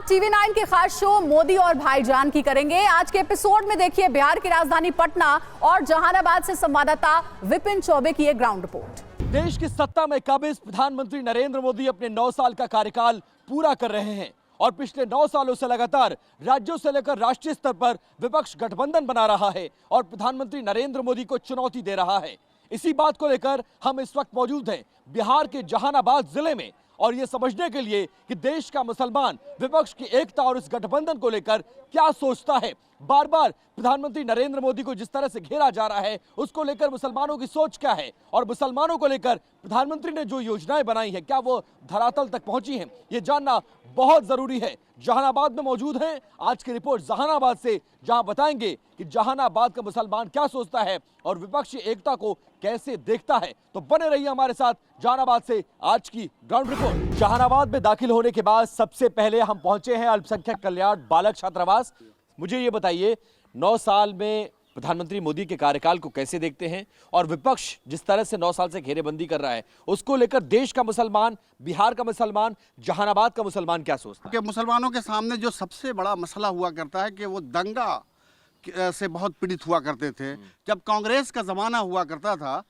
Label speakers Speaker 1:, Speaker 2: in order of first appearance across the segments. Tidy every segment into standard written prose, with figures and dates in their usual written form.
Speaker 1: बात TV9 के खास शो मोदी और भाईजान की करेंगे। आज के एपिसोड में देखिए बिहार की राजधानी पटना और जहानाबाद से संवाददाता विपिन चौबे की एक ग्राउंड रिपोर्ट।
Speaker 2: देश की सत्ता में काबिज प्रधानमंत्री नरेंद्र मोदी अपने 9 साल का कार्यकाल पूरा कर रहे हैं और पिछले 9 सालों से लगातार राज्यों से लेकर राष्ट्रीय स्तर पर विपक्ष गठबंधन बना रहा है और प्रधानमंत्री नरेंद्र मोदी को चुनौती दे रहा है। इसी बात को लेकर हम इस वक्त मौजूद हैं बिहार के जहानाबाद जिले में और ये समझने के लिए कि देश का मुसलमान विपक्ष की एकता और इस गठबंधन को लेकर क्या सोचता है। बार बार प्रधानमंत्री नरेंद्र मोदी को जिस तरह से घेरा जा रहा है उसको लेकर मुसलमानों की सोच क्या है और मुसलमानों को लेकर प्रधानमंत्री ने जो योजनाएं बनाई है क्या वो धरातल तक पहुंची हैं, ये जानना बहुत जरूरी है। जहानाबाद में मौजूद हैं आज की रिपोर्ट जहानाबाद से, जहां बताएंगे कि जहानाबाद का मुसलमान क्या सोचता है और विपक्षी एकता को कैसे देखता है। तो बने रहिए हमारे साथ जहानाबाद से आज की ग्राउंड रिपोर्ट। जहानाबाद में दाखिल होने के बाद सबसे पहले हम पहुंचे हैं अल्पसंख्यक कल्याण बालक छात्रावास। मुझे ये बताइए 9 साल में प्रधानमंत्री मोदी के कार्यकाल को कैसे देखते हैं और विपक्ष जिस तरह से 9 साल से घेरेबंदी कर रहा है उसको लेकर देश का मुसलमान, बिहार का मुसलमान, जहानाबाद का मुसलमान क्या सोचता है?
Speaker 3: मुसलमानों के सामने जो सबसे बड़ा मसला हुआ करता है कि वो दंगा से बहुत पीड़ित हुआ करते थे। जब कांग्रेस का ज़माना हुआ करता था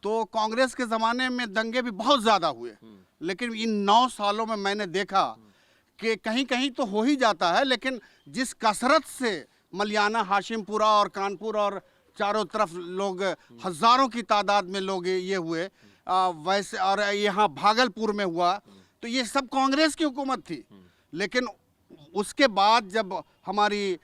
Speaker 3: तो कांग्रेस के ज़माने में दंगे भी बहुत ज़्यादा हुए, लेकिन इन 9 सालों में मैंने देखा कि कहीं कहीं तो हो ही जाता है, लेकिन जिस कसरत से मलियाना, हाशिमपुरा और कानपुर और चारों तरफ लोग हज़ारों की तादाद में लोग ये हुए वैसे, और यहाँ भागलपुर में हुआ तो ये सब कांग्रेस की हुकूमत थी। लेकिन उसके बाद जब हमारी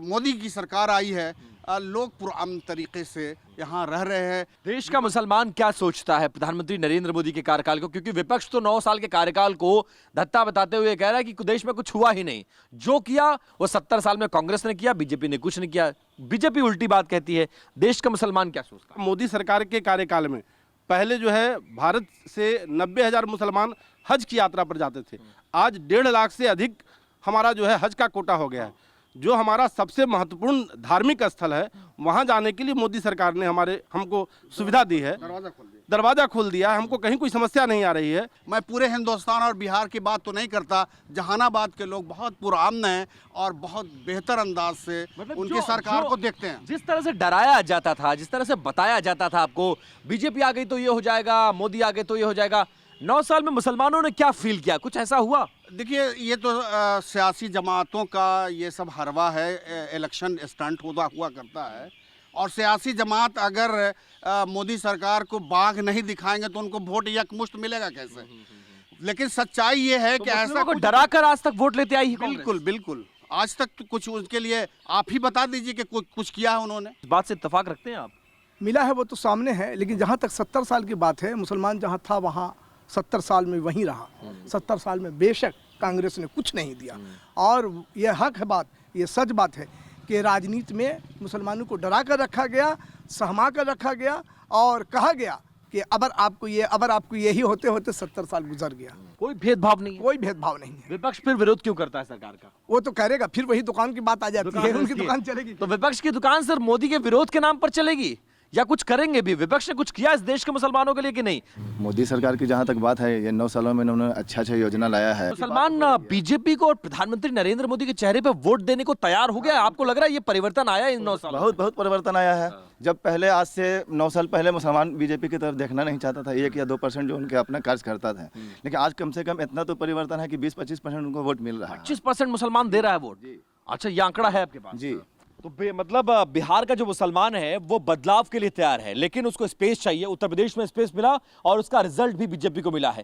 Speaker 3: मोदी की सरकार आई है लोग पुरअमन तरीके से यहाँ रह रहे हैं।
Speaker 2: देश का मुसलमान क्या सोचता है प्रधानमंत्री नरेंद्र मोदी के कार्यकाल को, क्योंकि विपक्ष तो 9 साल के कार्यकाल को धत्ता बताते हुए कह रहा है कि देश में कुछ हुआ ही नहीं, जो किया वो 70 साल में कांग्रेस ने किया, बीजेपी ने कुछ नहीं किया। बीजेपी उल्टी बात कहती है। देश का मुसलमान क्या सोचता है?
Speaker 4: मोदी सरकार के कार्यकाल में पहले जो है भारत से 90,000 मुसलमान हज की यात्रा पर जाते थे, आज 1.5 लाख से अधिक हमारा जो है हज का कोटा हो गया है। जो हमारा सबसे महत्वपूर्ण धार्मिक स्थल है वहां जाने के लिए मोदी सरकार ने हमको सुविधा दी है, दरवाजा खोल दिया है। हमको कहीं कोई समस्या नहीं आ रही है।
Speaker 3: मैं पूरे हिंदुस्तान और बिहार की बात तो नहीं करता, जहानाबाद के लोग बहुत पुरअमन हैं और बहुत बेहतर अंदाज से उनकी सरकार को देखते हैं।
Speaker 2: जिस तरह से डराया जाता था, जिस तरह से बताया जाता था आपको बीजेपी आ गई तो ये हो जाएगा, मोदी आ गए तो ये हो जाएगा, 9 साल में मुसलमानों ने क्या फील किया? कुछ ऐसा हुआ?
Speaker 3: देखिए ये तो सियासी जमातों का ये सब हरवा है, इलेक्शन स्टंट हुआ करता है और सियासी जमात अगर मोदी सरकार को बाघ नहीं दिखाएंगे तो उनको वोट यकमुश्त मिलेगा कैसे? लेकिन सच्चाई ये है कि ऐसा
Speaker 2: को डरा कर आज तक वोट लेते आई है।
Speaker 3: बिल्कुल बिल्कुल, आज तक तो कुछ उनके लिए आप ही बता दीजिए कि कुछ किया है उन्होंने।
Speaker 2: इस बात से इत्तेफाक रखते हैं आप?
Speaker 5: मिला है वो तो सामने है, लेकिन जहाँ तक 70 साल की बात है, मुसलमान जहाँ था वहाँ 70 साल में वहीं रहा। 70 साल में बेशक कांग्रेस ने कुछ नहीं दिया और ये हक है बात, ये सच बात है कि राजनीति में मुसलमानों को डरा कर रखा गया, सहमा कर रखा गया और कहा गया कि अगर आपको यही होते होते 70 साल गुजर गया।
Speaker 2: कोई भेदभाव नहीं है।
Speaker 5: कोई भेदभाव नहीं है।
Speaker 2: विपक्ष फिर विरोध क्यों करता है सरकार का?
Speaker 5: वो तो करेगा, फिर वही दुकान की बात आ जाती है, उनकी दुकान चलेगी।
Speaker 2: तो विपक्ष की दुकान सिर्फ मोदी के विरोध के नाम पर चलेगी या कुछ करेंगे भी? विपक्ष ने कुछ किया इस देश के मुसलमानों के लिए कि नहीं?
Speaker 6: मोदी सरकार की जहां तक बात है, ये 9 सालों में उन्होंने अच्छा योजना लाया है।
Speaker 2: मुसलमान बीजेपी को और प्रधानमंत्री नरेंद्र मोदी के चेहरे पे वोट देने को तैयार हो गया। आपको लग रहा है ये परिवर्तन आया इन 9 सालों?
Speaker 6: बहुत परिवर्तन आया है। जब पहले आज से 9 साल पहले मुसलमान बीजेपी की तरफ देखना नहीं चाहता था, 1 या 2% जो उनके अपना कार्य करता था, लेकिन आज कम से कम इतना तो परिवर्तन है कि 20-25% उनको वोट मिल रहा है।
Speaker 2: 25% मुसलमान दे रहा है वोट? अच्छा, ये आंकड़ा है आपके पास?
Speaker 6: जी।
Speaker 2: तो मतलब बिहार का जो मुसलमान है वो बदलाव के लिए तैयार है, लेकिन उसको स्पेस चाहिए। उत्तर प्रदेश में स्पेस मिला और उसका रिजल्ट भी बीजेपी को मिला है।